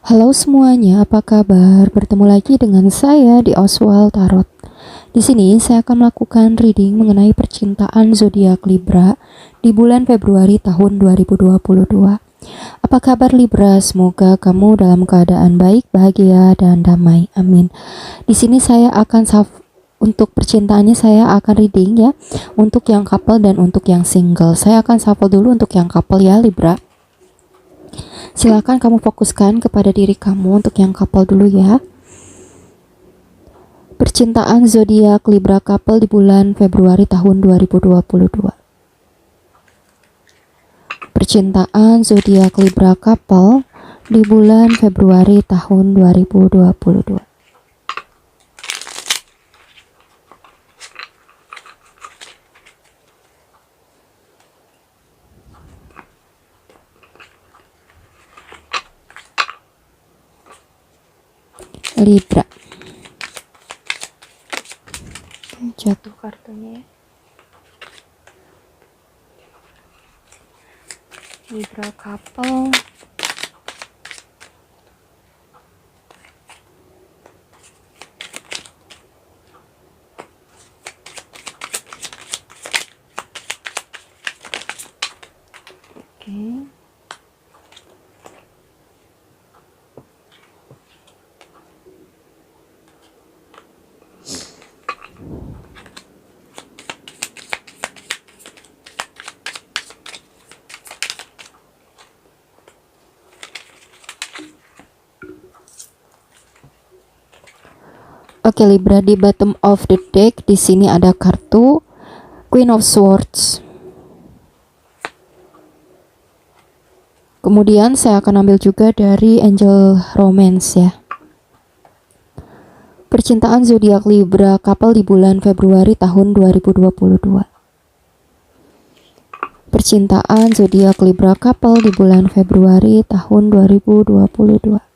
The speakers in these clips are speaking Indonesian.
Halo semuanya, apa kabar? Bertemu lagi dengan saya di Oswald Tarot. Di sini saya akan melakukan reading mengenai percintaan zodiak Libra di bulan Februari tahun 2022. Apa kabar Libra? Semoga kamu dalam keadaan baik, bahagia, dan damai. Amin. Di sini saya akan untuk percintaannya saya akan reading ya, untuk yang couple dan untuk yang single. Saya akan shuffle dulu untuk yang couple ya Libra. Silakan kamu fokuskan kepada diri kamu untuk yang couple dulu ya. Percintaan zodiak Libra couple di bulan Februari tahun 2022. Percintaan zodiak Libra couple di bulan Februari tahun 2022. Libra. Jatuh kartunya ya. Libra couple. Oke. Oke Libra, di bottom of the deck di sini ada kartu Queen of Swords. Kemudian saya akan ambil juga dari Angel Romance ya. Percintaan zodiak Libra couple di bulan Februari tahun 2022. Percintaan zodiak Libra couple di bulan Februari tahun 2022.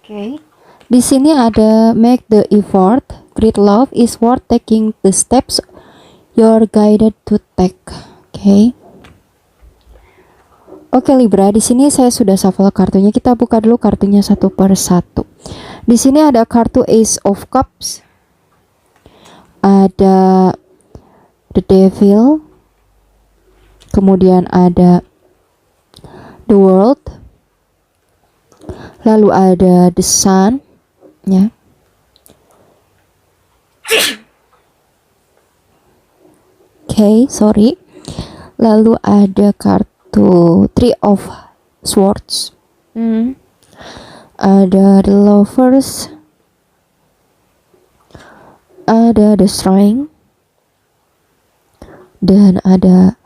Oke. Di sini ada make the effort, great love is worth taking the steps you're guided to take. Oke. Oke Libra, di sini saya sudah shuffle kartunya. Kita buka dulu kartunya satu per satu. Di sini ada kartu Ace of Cups. Ada The Devil. Kemudian ada The World. Lalu ada The Sun ya. Oke, sorry. Lalu ada kartu Three of Swords. Ada The Lovers. Ada The Strength. Dan ada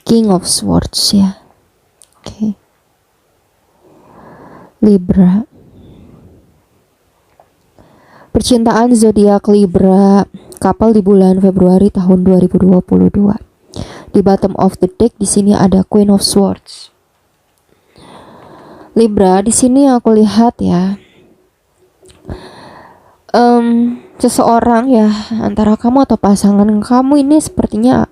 King of Swords ya. Oke. Libra. Percintaan zodiak Libra couple di bulan Februari tahun 2022. Di bottom of the deck di sini ada Queen of Swords. Libra, di sini aku lihat ya. Seseorang ya, antara kamu atau pasangan kamu ini sepertinya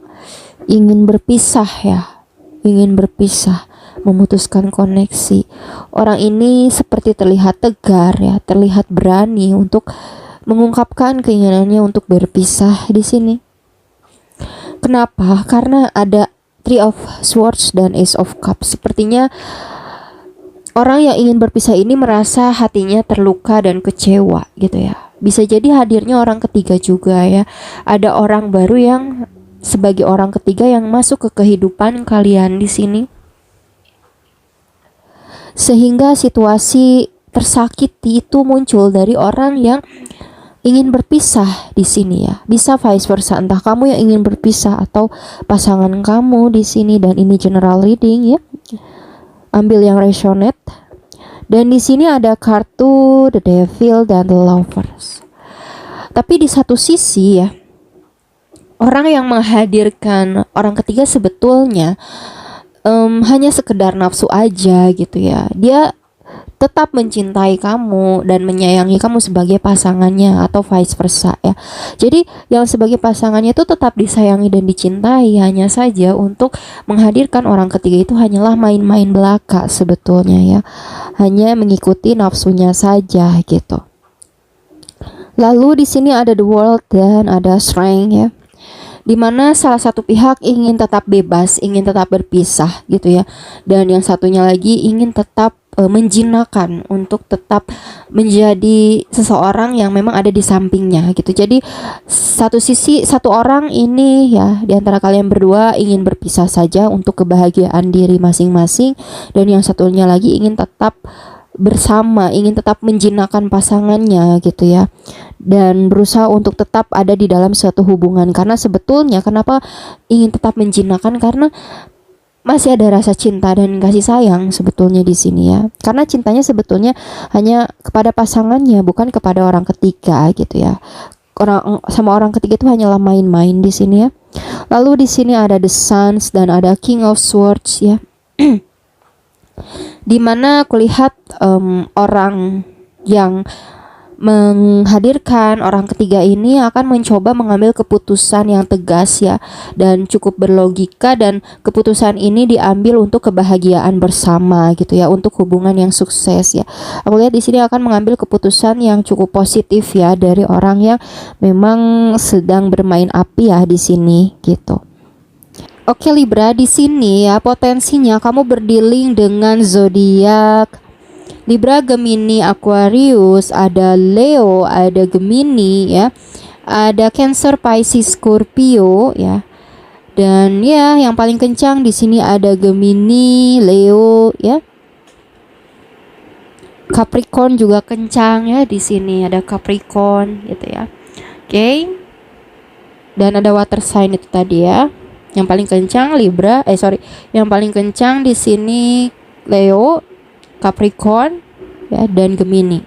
ingin berpisah ya. Ingin berpisah, memutuskan koneksi. Orang ini seperti terlihat tegar ya, terlihat berani untuk mengungkapkan keinginannya untuk berpisah di sini. Kenapa? Karena ada Three of Swords dan Ace of Cups. Sepertinya orang yang ingin berpisah ini merasa hatinya terluka dan kecewa gitu ya. Bisa jadi hadirnya orang ketiga juga ya. Ada orang baru yang sebagai orang ketiga yang masuk ke kehidupan kalian di sini. Sehingga situasi tersakiti itu muncul dari orang yang ingin berpisah di sini ya. Bisa vice versa, entah kamu yang ingin berpisah atau pasangan kamu di sini, dan ini general reading ya. Ambil yang resonate. Dan di sini ada kartu The Devil dan The Lovers. Tapi di satu sisi ya, orang yang menghadirkan orang ketiga sebetulnya hanya sekedar nafsu aja gitu ya. Dia tetap mencintai kamu dan menyayangi kamu sebagai pasangannya atau vice versa ya. Jadi yang sebagai pasangannya itu tetap disayangi dan dicintai, hanya saja untuk menghadirkan orang ketiga itu hanyalah main-main belaka sebetulnya ya. Hanya mengikuti nafsunya saja gitu. Lalu di sini ada the world dan ada strength ya, dimana salah satu pihak ingin tetap bebas, ingin tetap berpisah gitu ya, dan yang satunya lagi ingin tetap menjinakkan untuk tetap menjadi seseorang yang memang ada di sampingnya gitu. Jadi satu sisi, satu orang ini ya di antara kalian berdua ingin berpisah saja untuk kebahagiaan diri masing-masing, dan yang satunya lagi ingin tetap bersama, ingin tetap menjinakkan pasangannya gitu ya, dan berusaha untuk tetap ada di dalam suatu hubungan. Karena sebetulnya kenapa ingin tetap menjinakkan, karena masih ada rasa cinta dan kasih sayang sebetulnya di sini ya. Karena cintanya sebetulnya hanya kepada pasangannya, bukan kepada orang ketiga gitu ya. Sama orang ketiga itu hanyalah main-main di sini ya. Lalu di sini ada the Suns dan ada King of Swords ya. Dimana kulihat orang yang menghadirkan orang ketiga ini akan mencoba mengambil keputusan yang tegas ya, dan cukup berlogika, dan keputusan ini diambil untuk kebahagiaan bersama gitu ya, untuk hubungan yang sukses ya. Aku lihat di sini akan mengambil keputusan yang cukup positif ya dari orang yang memang sedang bermain api ya di sini gitu. Oke Libra, di sini ya potensinya kamu berdealing dengan zodiak Libra, Gemini, Aquarius, ada Leo, ada Gemini ya, ada Cancer, Pisces, Scorpio ya. Dan ya yang paling kencang di sini ada Gemini, Leo ya. Capricorn juga kencang ya, di sini ada Capricorn gitu ya. Oke. Dan ada water sign itu tadi ya. Yang paling kencang Libra, yang paling kencang di sini Leo, Capricorn ya, dan Gemini.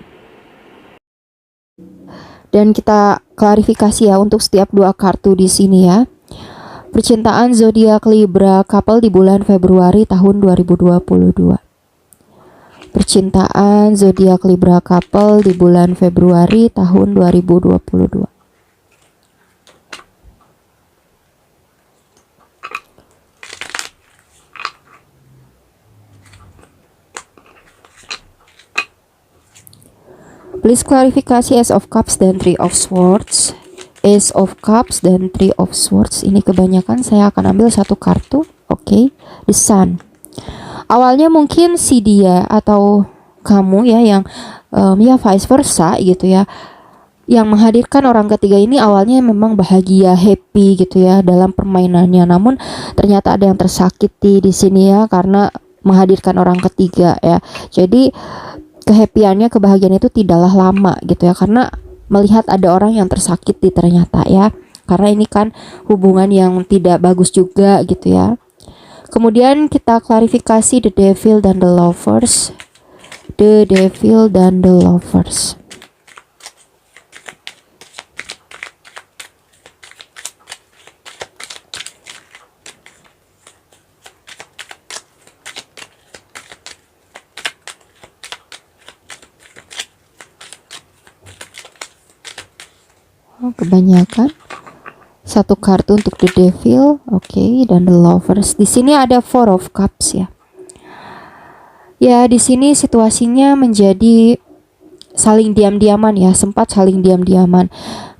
Dan kita klarifikasi ya untuk setiap dua kartu di sini ya. Percintaan zodiak Libra couple di bulan Februari tahun 2022. Percintaan zodiak Libra couple di bulan Februari tahun 2022. Please klarifikasi Ace of Cups dan Three of Swords. Ace of Cups dan Three of Swords. Ini kebanyakan, saya akan ambil satu kartu. Oke, The Sun. Awalnya mungkin si dia atau kamu ya yang ya vice versa gitu ya, yang menghadirkan orang ketiga ini awalnya memang bahagia, happy gitu ya dalam permainannya. Namun ternyata ada yang tersakiti di sini ya karena menghadirkan orang ketiga ya. Jadi kehappyannya, kebahagiaan itu tidaklah lama gitu ya, karena melihat ada orang yang tersakiti ternyata ya, karena ini kan hubungan yang tidak bagus juga gitu ya. Kemudian kita klarifikasi the Devil dan the Lovers. The Devil dan the Lovers. Kebanyakan satu kartu untuk the Devil, oke, dan the Lovers. Di sini ada Four of Cups ya. Ya, di sini situasinya menjadi saling diam-diaman ya, sempat saling diam-diaman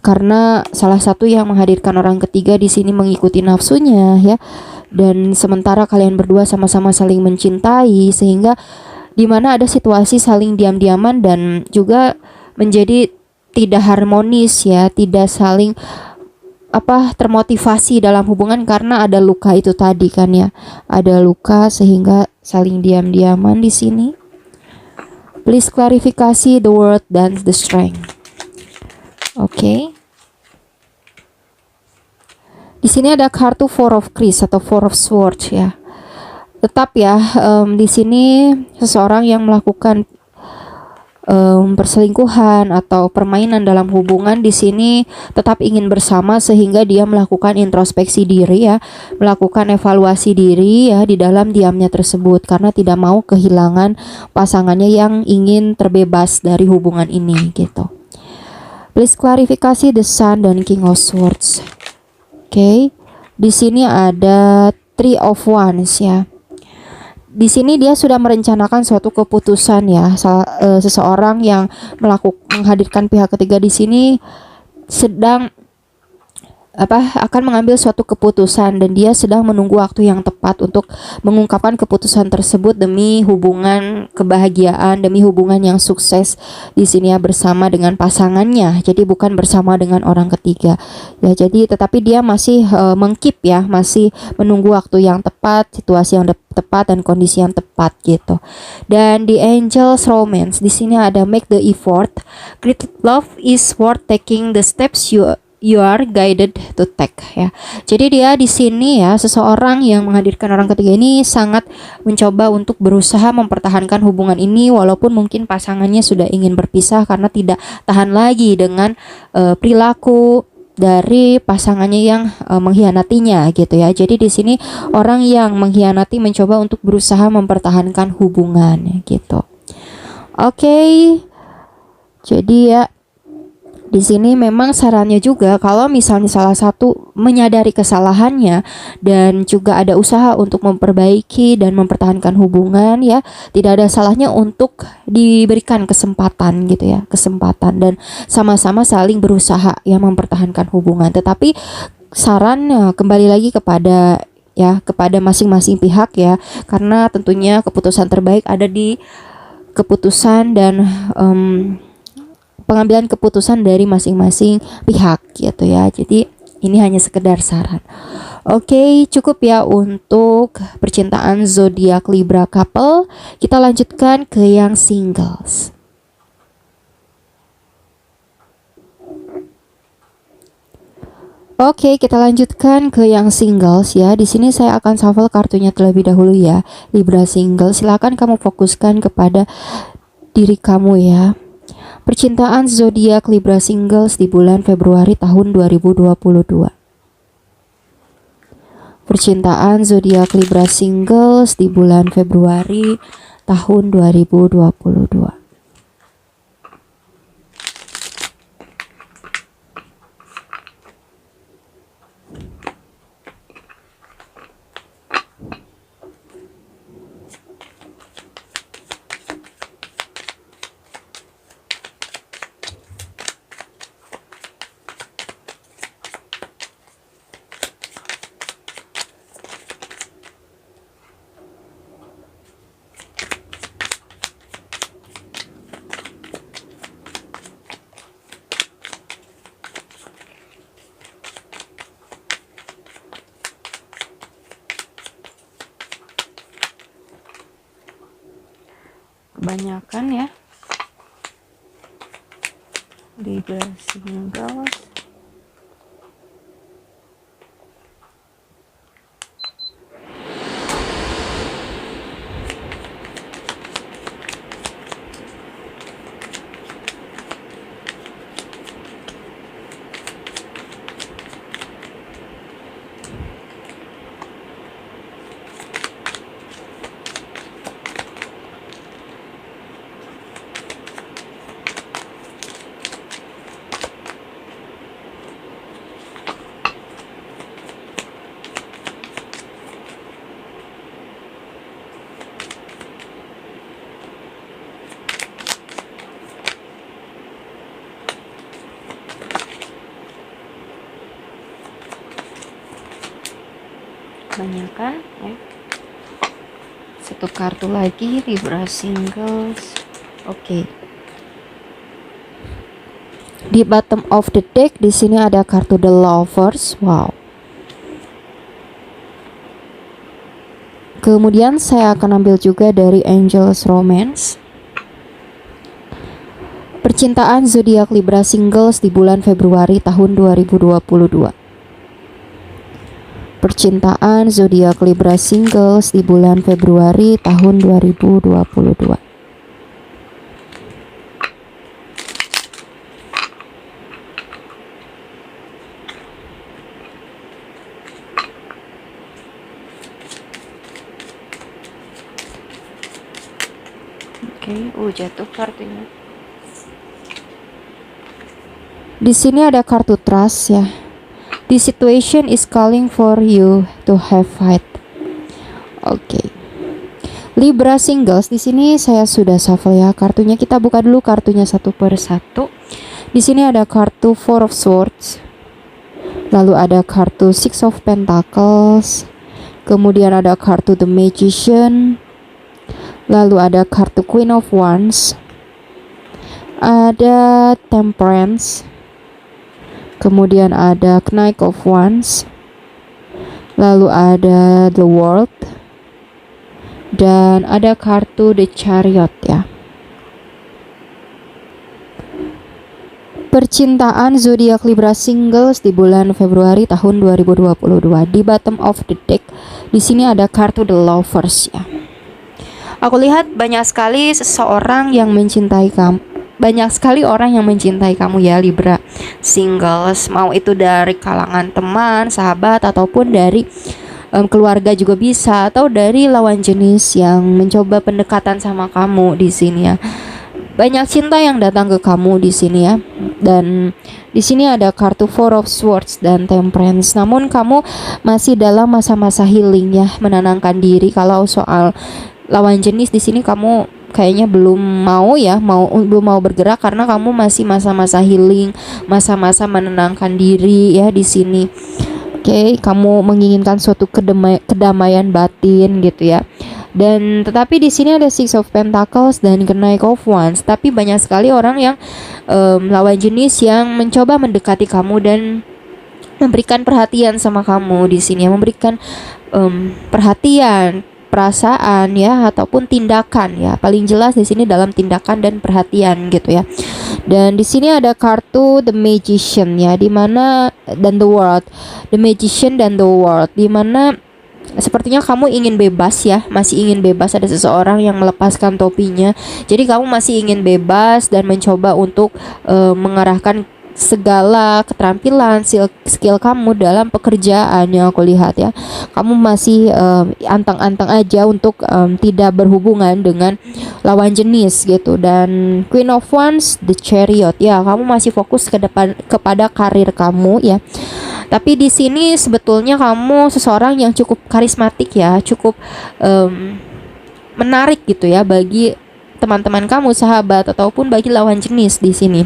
karena salah satu yang menghadirkan orang ketiga di sini mengikuti nafsunya ya. Dan sementara kalian berdua sama-sama saling mencintai, sehingga dimana ada situasi saling diam-diaman dan juga menjadi tidak harmonis ya, tidak saling termotivasi dalam hubungan karena ada luka itu tadi kan ya. Ada luka sehingga saling diam-diaman di sini. Please klarifikasi the World dan the Strength. Oke. Di sini ada kartu Four of Cups atau Four of Swords ya. Tetap ya, di sini seseorang yang melakukan perselingkuhan atau permainan dalam hubungan, di sini tetap ingin bersama sehingga dia melakukan introspeksi diri ya, melakukan evaluasi diri ya di dalam diamnya tersebut karena tidak mau kehilangan pasangannya yang ingin terbebas dari hubungan ini gitu. Please klarifikasi the Sun dan King of Swords. Oke. Di sini ada Three of Wands ya. Di sini dia sudah merencanakan suatu keputusan ya. Seseorang yang menghadirkan pihak ketiga di sini sedang akan mengambil suatu keputusan dan dia sedang menunggu waktu yang tepat untuk mengungkapkan keputusan tersebut demi hubungan kebahagiaan, demi hubungan yang sukses di sini ya bersama dengan pasangannya. Jadi bukan bersama dengan orang ketiga. Ya, jadi tetapi dia masih mengkeep ya, masih menunggu waktu yang tepat, situasi yang tepat dan kondisi yang tepat gitu. Dan di Angel's Romance di sini ada make the effort. Great love is worth taking the steps you are guided to take ya. Jadi dia di sini ya, seseorang yang menghadirkan orang ketiga ini sangat mencoba untuk berusaha mempertahankan hubungan ini walaupun mungkin pasangannya sudah ingin berpisah karena tidak tahan lagi dengan perilaku dari pasangannya yang mengkhianatinya gitu ya. Jadi di sini orang yang mengkhianati mencoba untuk berusaha mempertahankan hubungan gitu. Oke. Jadi ya di sini memang sarannya juga kalau misalnya salah satu menyadari kesalahannya dan juga ada usaha untuk memperbaiki dan mempertahankan hubungan ya, tidak ada salahnya untuk diberikan kesempatan gitu ya, kesempatan dan sama-sama saling berusaha ya mempertahankan hubungan. Tetapi sarannya kembali lagi kepada masing-masing pihak ya, karena tentunya keputusan terbaik ada di keputusan dan pengambilan keputusan dari masing-masing pihak gitu ya. Jadi ini hanya sekedar saran. Oke, cukup ya untuk percintaan zodiak Libra couple. Kita lanjutkan ke yang singles. Oke, kita lanjutkan ke yang singles ya. Di sini saya akan shuffle kartunya terlebih dahulu ya. Libra single, silakan kamu fokuskan kepada diri kamu ya. Percintaan zodiak Libra singles di bulan Februari tahun 2022. Percintaan zodiak Libra singles di bulan Februari tahun 2022. Kebanyakan ya Libra singles. Kebanyakan ya. Satu kartu lagi Libra singles. Oke. Di bottom of the deck di sini ada kartu The Lovers. Wow. Kemudian saya akan ambil juga dari Angel's Romance. Percintaan zodiak Libra singles di bulan Februari tahun 2022. Percintaan zodiak Libra singles di bulan Februari tahun 2022. Oke, jatuh kartunya. Di sini ada kartu trust ya. The situation is calling for you to have fight. Oke. Libra singles, di sini saya sudah shuffle ya kartunya. Kita buka dulu kartunya satu per satu. Di sini ada kartu Four of Swords. Lalu ada kartu Six of Pentacles. Kemudian ada kartu The Magician. Lalu ada kartu Queen of Wands. Ada Temperance. Kemudian ada Knight of Wands. Lalu ada The World. Dan ada kartu The Chariot ya. Percintaan zodiak Libra singles di bulan Februari tahun 2022. Di bottom of the deck di sini ada kartu The Lovers ya. Aku lihat banyak sekali seseorang yang mencintai kamu. Banyak sekali orang yang mencintai kamu ya Libra singles, mau itu dari kalangan teman, sahabat, ataupun dari keluarga juga bisa, atau dari lawan jenis yang mencoba pendekatan sama kamu di sini ya. Banyak cinta yang datang ke kamu di sini ya. Dan di sini ada kartu Four of Swords dan Temperance. Namun kamu masih dalam masa-masa healing ya, menenangkan diri. Kalau soal lawan jenis di sini kamu kayaknya belum mau bergerak karena kamu masih masa-masa healing, masa-masa menenangkan diri ya di sini. Oke, kamu menginginkan suatu kedamaian batin gitu ya. Dan tetapi di sini ada Six of Pentacles dan Knight of Wands. Tapi banyak sekali orang yang lawan jenis yang mencoba mendekati kamu dan memberikan perhatian sama kamu di sini ya, memberikan perhatian, perasaan ya, ataupun tindakan ya. Paling jelas di sini dalam tindakan dan perhatian gitu ya. Dan di sini ada kartu The Magician ya, dimana dan The World, The Magician dan The World, dimana sepertinya kamu ingin bebas ya, masih ingin bebas. Ada seseorang yang melepaskan topinya, jadi kamu masih ingin bebas dan mencoba untuk mengarahkan segala keterampilan, skill kamu dalam pekerjaan yang aku lihat ya. Kamu masih antang-antang aja untuk tidak berhubungan dengan lawan jenis gitu. Dan Queen of Wands, The Chariot ya, kamu masih fokus ke depan kepada karir kamu ya. Tapi di sini sebetulnya kamu seseorang yang cukup karismatik ya, cukup menarik gitu ya bagi teman-teman kamu, sahabat, ataupun bagi lawan jenis di sini.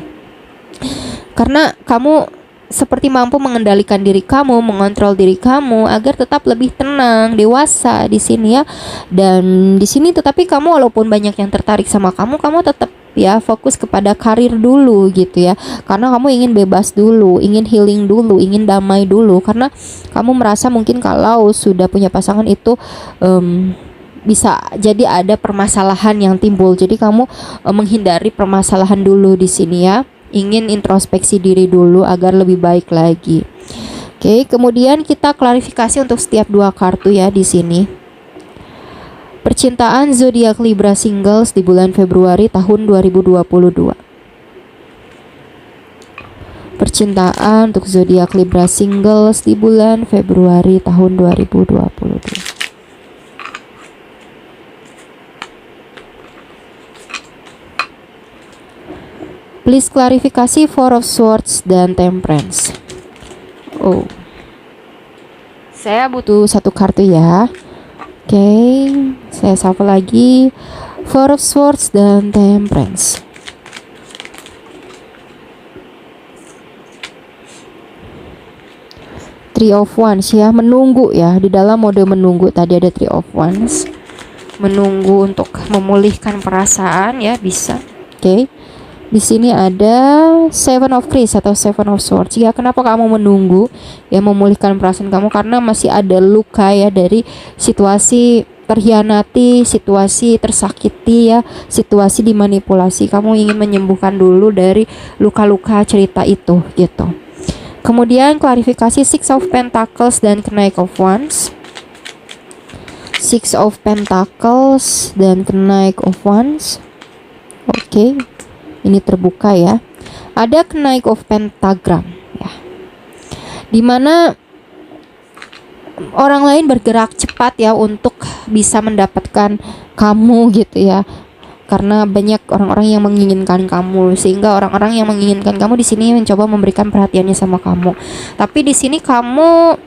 Karena kamu seperti mampu mengendalikan diri kamu, mengontrol diri kamu agar tetap lebih tenang, dewasa di sini ya. Dan di sini tetapi kamu walaupun banyak yang tertarik sama kamu, kamu tetap ya fokus kepada karir dulu gitu ya. Karena kamu ingin bebas dulu, ingin healing dulu, ingin damai dulu. Karena kamu merasa mungkin kalau sudah punya pasangan itu bisa jadi ada permasalahan yang timbul. Jadi kamu menghindari permasalahan dulu di sini ya. Ingin introspeksi diri dulu agar lebih baik lagi. Oke, kemudian kita klarifikasi untuk setiap dua kartu ya di sini. Percintaan zodiak Libra singles di bulan Februari tahun 2022. Percintaan untuk zodiak Libra singles di bulan Februari tahun 2022. Please klarifikasi Four of Swords dan Temperance. Saya butuh satu kartu ya. Oke, saya shuffle lagi. Four of Swords dan Temperance. Three of Wands ya, menunggu ya, di dalam mode menunggu. Tadi ada Three of Wands, menunggu untuk memulihkan perasaan ya, bisa. Oke. Di sini ada Seven of Cups atau Seven of Swords. Ya, kenapa kamu menunggu ya memulihkan perasaan kamu? Karena masih ada luka ya dari situasi terhianati, situasi tersakiti ya, situasi dimanipulasi. Kamu ingin menyembuhkan dulu dari luka-luka cerita itu gitu. Kemudian klarifikasi Six of Pentacles dan Knight of Wands. Six of Pentacles dan Knight of Wands. Oke. Ini terbuka ya. Ada Knight of Pentagram ya. Dimana orang lain bergerak cepat ya untuk bisa mendapatkan kamu gitu ya. karena banyak orang-orang yang menginginkan kamu, sehingga orang-orang yang menginginkan kamu di sini mencoba memberikan perhatiannya sama kamu. Tapi di sini kamu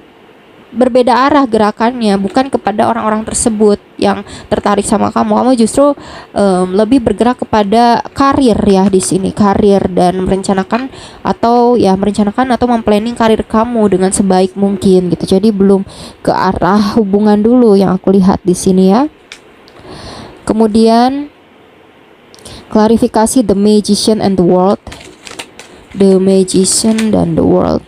berbeda arah gerakannya, bukan kepada orang-orang tersebut yang tertarik sama kamu. Kamu justru lebih bergerak kepada karir ya di sini, karir, dan merencanakan atau memplanning karir kamu dengan sebaik mungkin gitu. Jadi belum ke arah hubungan dulu yang aku lihat di sini ya. Kemudian klarifikasi The Magician and the World. The Magician dan the World.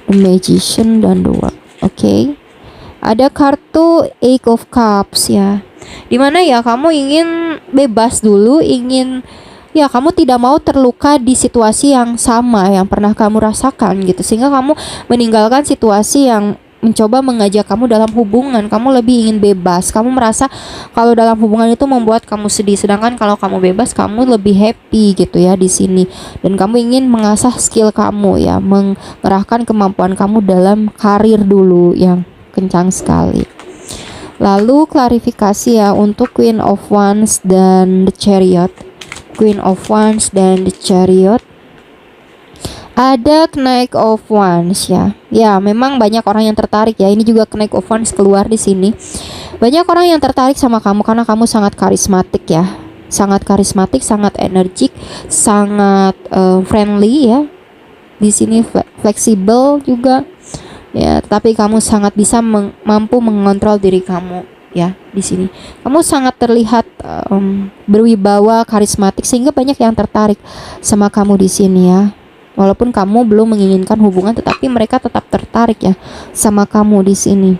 The Magician dan the World. Oke. Ada kartu Eight of Cups ya. Dimana ya kamu ingin bebas dulu, kamu tidak mau terluka di situasi yang sama yang pernah kamu rasakan gitu, sehingga kamu meninggalkan situasi yang mencoba mengajak kamu dalam hubungan. Kamu lebih ingin bebas. Kamu merasa kalau dalam hubungan itu membuat kamu sedih, sedangkan kalau kamu bebas kamu lebih happy gitu ya di sini. Dan kamu ingin mengasah skill kamu ya, mengerahkan kemampuan kamu dalam karir dulu yang kencang sekali. Lalu klarifikasi ya untuk Queen of Wands dan the Chariot. Queen of Wands dan the Chariot. Ada Knight of Wands ya. Ya, memang banyak orang yang tertarik ya. Ini juga Knight of Wands keluar di sini. Banyak orang yang tertarik sama kamu karena kamu sangat karismatik ya. Sangat karismatik, sangat energik, sangat friendly ya. Di sini fleksibel juga. Ya, tapi kamu sangat bisa mampu mengontrol diri kamu ya di sini. Kamu sangat terlihat berwibawa, karismatik, sehingga banyak yang tertarik sama kamu di sini ya. Walaupun kamu belum menginginkan hubungan, tetapi mereka tetap tertarik ya sama kamu di sini.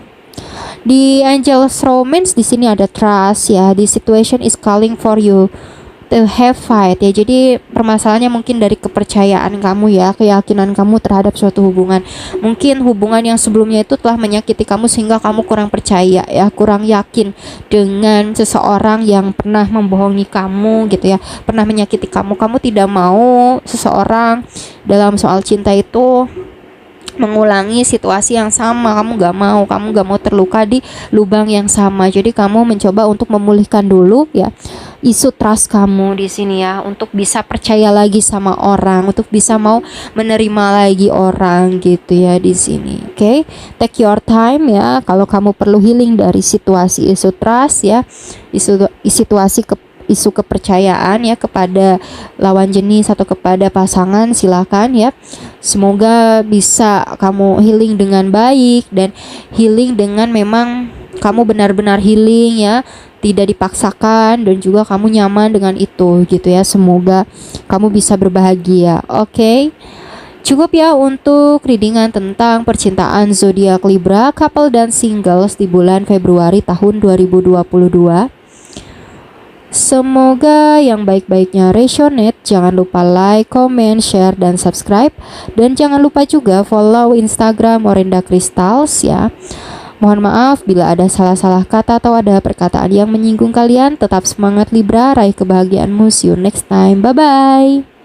Di Angel's Romance di sini ada trust ya. The situation is calling for you to have fight ya. Jadi permasalahannya mungkin dari kepercayaan kamu ya, keyakinan kamu terhadap suatu hubungan. Mungkin hubungan yang sebelumnya itu telah menyakiti kamu sehingga kamu kurang percaya ya, kurang yakin dengan seseorang yang pernah membohongi kamu gitu ya, pernah menyakiti kamu. Kamu tidak mau seseorang dalam soal cinta itu mengulangi situasi yang sama. Kamu gak mau terluka di lubang yang sama. Jadi kamu mencoba untuk memulihkan dulu ya isu trust kamu di sini ya, untuk bisa percaya lagi sama orang, untuk bisa mau menerima lagi orang gitu ya di sini. Oke, take your time ya. Kalau kamu perlu healing dari situasi isu trust ya, isu kepercayaan ya kepada lawan jenis atau kepada pasangan, silakan ya. Semoga bisa kamu healing dengan baik dan healing dengan memang kamu benar-benar healing ya, tidak dipaksakan, dan juga kamu nyaman dengan itu gitu ya. Semoga kamu bisa berbahagia. Oke. Cukup ya untuk readingan tentang percintaan zodiak Libra, couple dan singles di bulan Februari tahun 2022. Semoga yang baik-baiknya resonate. Jangan lupa like, comment, share, dan subscribe. Dan jangan lupa juga follow Instagram Orinda Crystals ya. Mohon maaf bila ada salah-salah kata atau ada perkataan yang menyinggung kalian. Tetap semangat Libra, raih kebahagiaanmu. See you next time. Bye-bye.